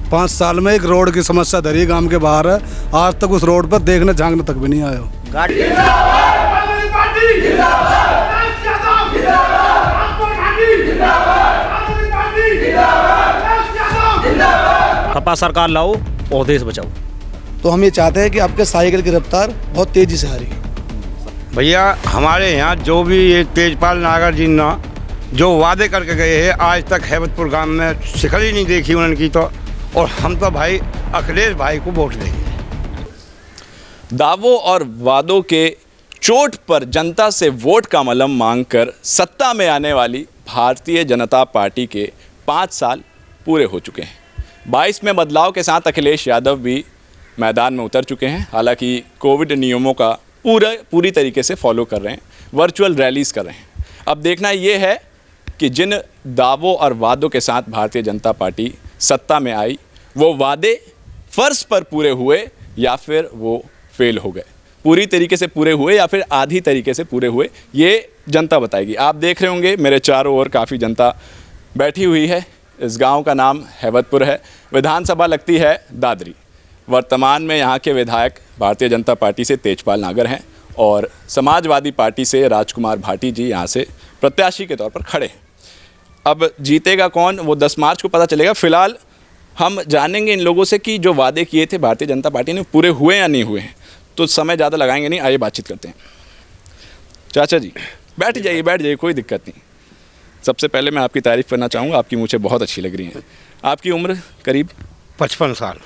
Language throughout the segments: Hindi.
5 साल में एक रोड की समस्या धरी गांव के बाहर है, आज तक उस रोड पर देखने झांकने तक भी नहीं आया। सपा सरकार लाओ और देश बचाओ। तो हम ये चाहते हैं कि आपके साइकिल की रफ्तार बहुत तेजी से आ रही है। भैया हमारे यहाँ जो भी ये तेजपाल नागर जी ना जो वादे करके गए हैं, आज तक हैबतपुर गांव में शिकल ही नहीं देखी उनकी। तो और हम तो भाई अखिलेश भाई को वोट देंगे। दावों और वादों के चोट पर जनता से वोट का मलम मांगकर सत्ता में आने वाली भारतीय जनता पार्टी के 5 साल पूरे हो चुके हैं। 22 में बदलाव के साथ अखिलेश यादव भी मैदान में उतर चुके हैं। हालांकि कोविड नियमों का पूरी तरीके से फॉलो कर रहे हैं, वर्चुअल रैलीज कर रहे हैं। अब देखना ये है कि जिन दावों और वादों के साथ भारतीय जनता पार्टी सत्ता में आई, वो वादे फर्ज पर पूरे हुए या फिर वो फेल हो गए। पूरी तरीके से पूरे हुए या फिर आधी तरीके से पूरे हुए, ये जनता बताएगी। आप देख रहे होंगे मेरे चारों ओर काफ़ी जनता बैठी हुई है। इस गांव का नाम हैबतपुर है। विधानसभा लगती है दादरी। वर्तमान में यहाँ के विधायक भारतीय जनता पार्टी से तेजपाल नागर हैं और समाजवादी पार्टी से राजकुमार भाटी जी यहाँ से प्रत्याशी के तौर पर खड़े हैं। अब जीतेगा कौन, वो 10 मार्च को पता चलेगा। फिलहाल हम जानेंगे इन लोगों से कि जो वादे किए थे भारतीय जनता पार्टी ने पूरे हुए या नहीं हुए हैं। तो समय ज़्यादा लगाएंगे नहीं, आइए बातचीत करते हैं। चाचा जी बैठ जाइए, कोई दिक्कत नहीं। सबसे पहले मैं आपकी तारीफ़ करना चाहूँगा, आपकी मुझे बहुत अच्छी लग रही है। आपकी उम्र करीब 55 साल।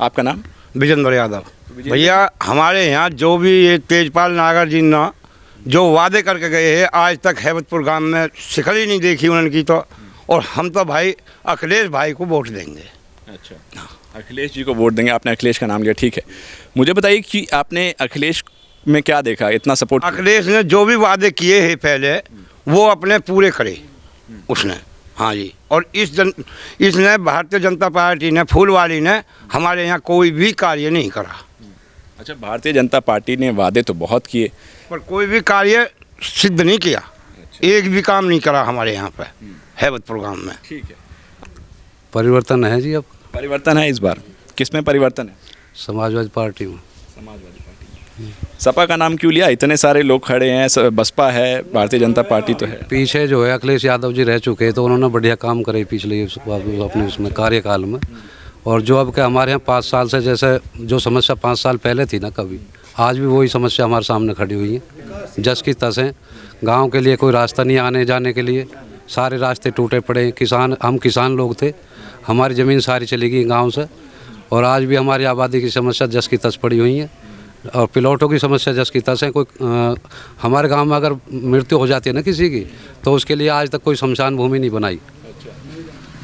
आपका नाम? विजेंद्र यादव। भैया हमारे यहाँ जो भी ये तेजपाल नागर जी ना जो वादे करके गए हैं, आज तक हैबतपुर गांव में शिकल ही नहीं देखी उनकी। तो और हम तो भाई अखिलेश भाई को वोट देंगे। अच्छा, अखिलेश जी को वोट देंगे। आपने अखिलेश का नाम लिया, ठीक है। मुझे बताइए कि आपने अखिलेश में क्या देखा, इतना सपोर्ट? अखिलेश ने जो भी वादे किए हैं पहले, वो अपने पूरे करे उसने। हाँ जी। और इसने भारतीय जनता पार्टी ने, फूलवाली ने हमारे यहाँ कोई भी कार्य नहीं करा। अच्छा, भारतीय जनता पार्टी ने वादे तो बहुत किए पर कोई भी कार्य सिद्ध नहीं किया। एक भी काम नहीं करा हमारे यहाँ पे हैबतपुर गांव में। ठीक है। परिवर्तन है जी, अब परिवर्तन है इस बार। किस में परिवर्तन है? समाजवादी पार्टी में। समाजवादी पार्टी में। सपा का नाम क्यों लिया? इतने सारे लोग खड़े हैं, बसपा है, भारतीय जनता पार्टी तो है। पीछे जो है अखिलेश यादव जी रह चुके हैं, तो उन्होंने बढ़िया काम करे पिछले अपने उसमें कार्यकाल में। और जो अब क्या हमारे यहाँ 5 साल से, जैसे जो समस्या 5 साल पहले थी ना, कभी आज भी वही समस्या हमारे सामने खड़ी हुई है। जस की तस है। गाँव के लिए कोई रास्ता नहीं आने जाने के लिए, सारे रास्ते टूटे पड़े। हम किसान लोग थे, हमारी ज़मीन सारी चली गई गाँव से। और आज भी हमारी आबादी की समस्या जस की तस पड़ी हुई है। और प्लॉटों की समस्या जस की तस है। कोई हमारे गांव में अगर मृत्यु हो जाती है ना किसी की, तो उसके लिए आज तक कोई शमशान भूमि नहीं बनाई।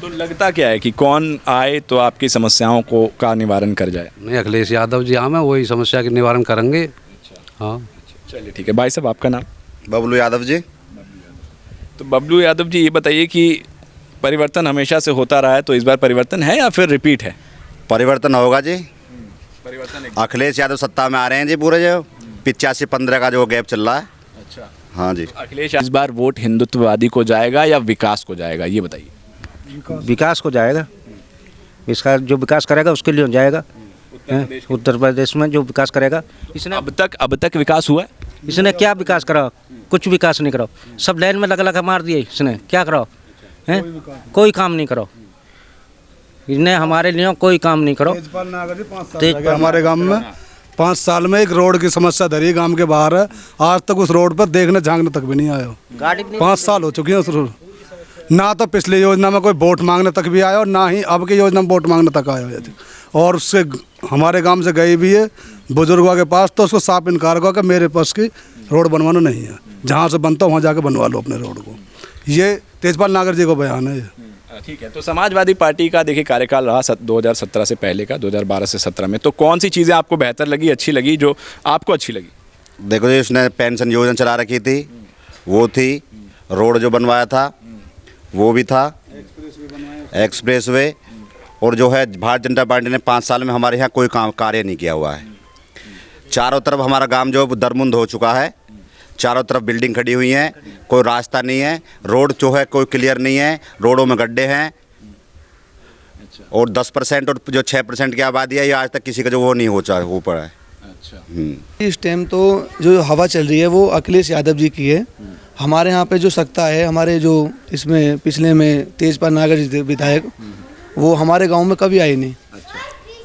तो लगता क्या है कि कौन आए तो आपकी समस्याओं को का निवारण कर जाए? नहीं, अखिलेश यादव जी हम हैं, वही समस्या के निवारण करेंगे। हाँ चलिए ठीक है। भाई साहब आपका नाम? बबलू यादव जी। तो बबलू यादव जी, ये बताइए कि परिवर्तन हमेशा से होता रहा है, तो इस बार परिवर्तन है या फिर रिपीट है? परिवर्तन होगा जी। परिवर्तन अखिलेश यादव सत्ता में आ रहे हैं जी। पूरे जो 85-15 का जो गैप चल रहा है। अच्छा हाँ जी। अखिलेश इस बार वोट हिंदुत्ववादी को जाएगा या विकास को जाएगा, ये बताइए। विकास को जाएगा। इसका जो विकास करेगा उसके लिए जाएगा। उत्तर प्रदेश में जो विकास करेगा, इसने अब तक विकास हुआ है? इसने क्या विकास करा? कुछ विकास नहीं करा। सब लाइन में लगा मार दिए इसने। क्या करो हैं? कोई काम नहीं करो। इसने हमारे लिए कोई काम नहीं करो। हमारे गांव में 5 साल में एक रोड की समस्या धरी गांव के बाहर है, आज तक उस रोड पर देखने झांकने तक भी नहीं आया। 5 साल हो चुके हैं उस रोड। ना तो पिछली योजना में कोई वोट मांगने तक भी आया और ना ही अब की योजना में वोट मांगने तक आया। और उससे हमारे गांव से गई भी है बुजुर्गों के पास, तो उसको साफ इनकार हुआ कि मेरे पास की रोड बनवाना नहीं है, जहाँ से बनता वहाँ जाके बनवा लो अपने रोड को। ये तेजपाल नागर जी को बयान है। ठीक है। तो समाजवादी पार्टी का देखिए कार्यकाल रहा 2017 से पहले का, 2012 से 17 में। तो कौन सी चीज़ें आपको बेहतर लगी, अच्छी लगी, जो आपको अच्छी लगी? देखो जी, उसने पेंशन योजना चला रखी थी, वो थी। रोड जो बनवाया था वो भी था, एक्सप्रेस वे। और जो है भारतीय जनता पार्टी ने 5 साल में हमारे यहाँ कोई काम कार्य नहीं किया हुआ है। चारों तरफ हमारा गांव जो दरमुंद हो चुका है। चारों तरफ बिल्डिंग खड़ी हुई हैं, कोई रास्ता नहीं है। रोड जो है कोई क्लियर नहीं है, रोडों में गड्ढे हैं। और 10% और जो 6% की आबादी है, ये आज तक किसी का जो वो नहीं हो पड़ा है। अच्छा। इस टाइम तो जो हवा चल रही है वो अखिलेश यादव जी की है। हमारे यहाँ पे जो सत्ता है, हमारे जो इसमें पिछले में तेजपाल नागर जी थे विधायक, वो हमारे गांव में कभी आए नहीं।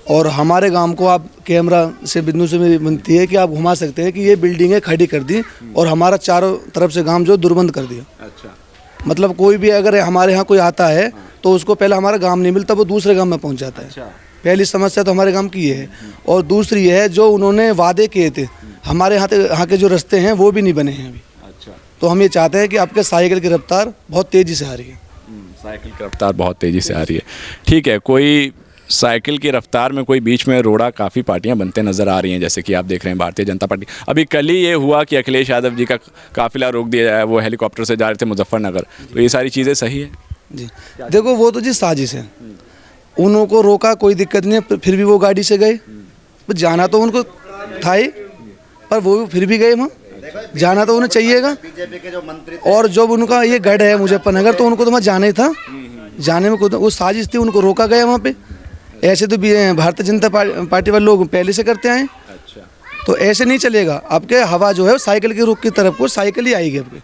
और हमारे गांव को आप कैमरा से बिंदु से मेरी विनती है कि आप घुमा सकते हैं कि ये बिल्डिंगें खड़ी कर दी और हमारा चारों तरफ से गांव जो दुर्बंध कर दिया। अच्छा। मतलब कोई भी अगर हमारे यहाँ कोई आता है तो उसको पहले हमारा गांव नहीं मिलता, वो दूसरे गांव में पहुँच जाता है। अच्छा। पहली समस्या तो हमारे गांव की ये है। और दूसरी है जो उन्होंने वादे किए थे, हमारे यहाँ के जो रास्ते हैं वो भी नहीं बने हैं अभी। अच्छा। तो हम ये चाहते हैं कि आपके साइकिल की रफ्तार बहुत तेज़ी से आ रही है। साइकिल की रफ्तार बहुत तेज़ी से आ रही है। ठीक है, कोई साइकिल की रफ्तार में कोई बीच में रोड़ा काफ़ी पार्टियां बनते नज़र आ रही हैं, जैसे कि आप देख रहे हैं भारतीय जनता पार्टी। अभी कल ही ये हुआ कि अखिलेश यादव जी का काफिला रोक दिया जाए, वो हेलीकॉप्टर से जा रहे थे मुजफ्फरनगर। तो ये सारी चीज़ें सही है जी? देखो वो तो जी साजिश है, उनको रोका कोई दिक्कत नहीं है, फिर भी वो गाड़ी से गए। जाना तो उनको था ही, पर वो फिर भी गए वहाँ, जाना तो उन्हें चाहिएगा। और जब उनका ये गढ़ है मुजफ्फरनगर, तो उनको तो वहाँ जाना ही था। जाने में वो साजिश थी, उनको रोका गया वहाँ पे। ऐसे तो भारतीय जनता पार्टी वाले लोग पहले से करते आए। अच्छा। तो ऐसे नहीं चलेगा। आपके हवा जो है साइकिल के रुख की तरफ को साइकिल ही आएगी आपके,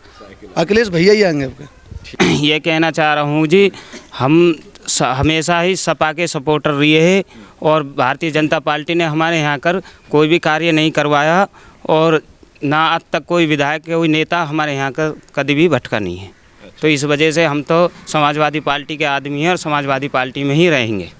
अखिलेश भैया ही आएंगे आपके। ये कहना चाह रहा हूँ जी, हम हमेशा ही सपा के सपोर्टर रहे हैं और भारतीय जनता पार्टी ने हमारे यहाँ कर कोई भी कार्य नहीं करवाया और ना आज तक कोई विधायक कोई नेता हमारे यहाँ का कभी भी भटका नहीं है। तो इस वजह से हम तो समाजवादी पार्टी के आदमी हैं और समाजवादी पार्टी में ही रहेंगे।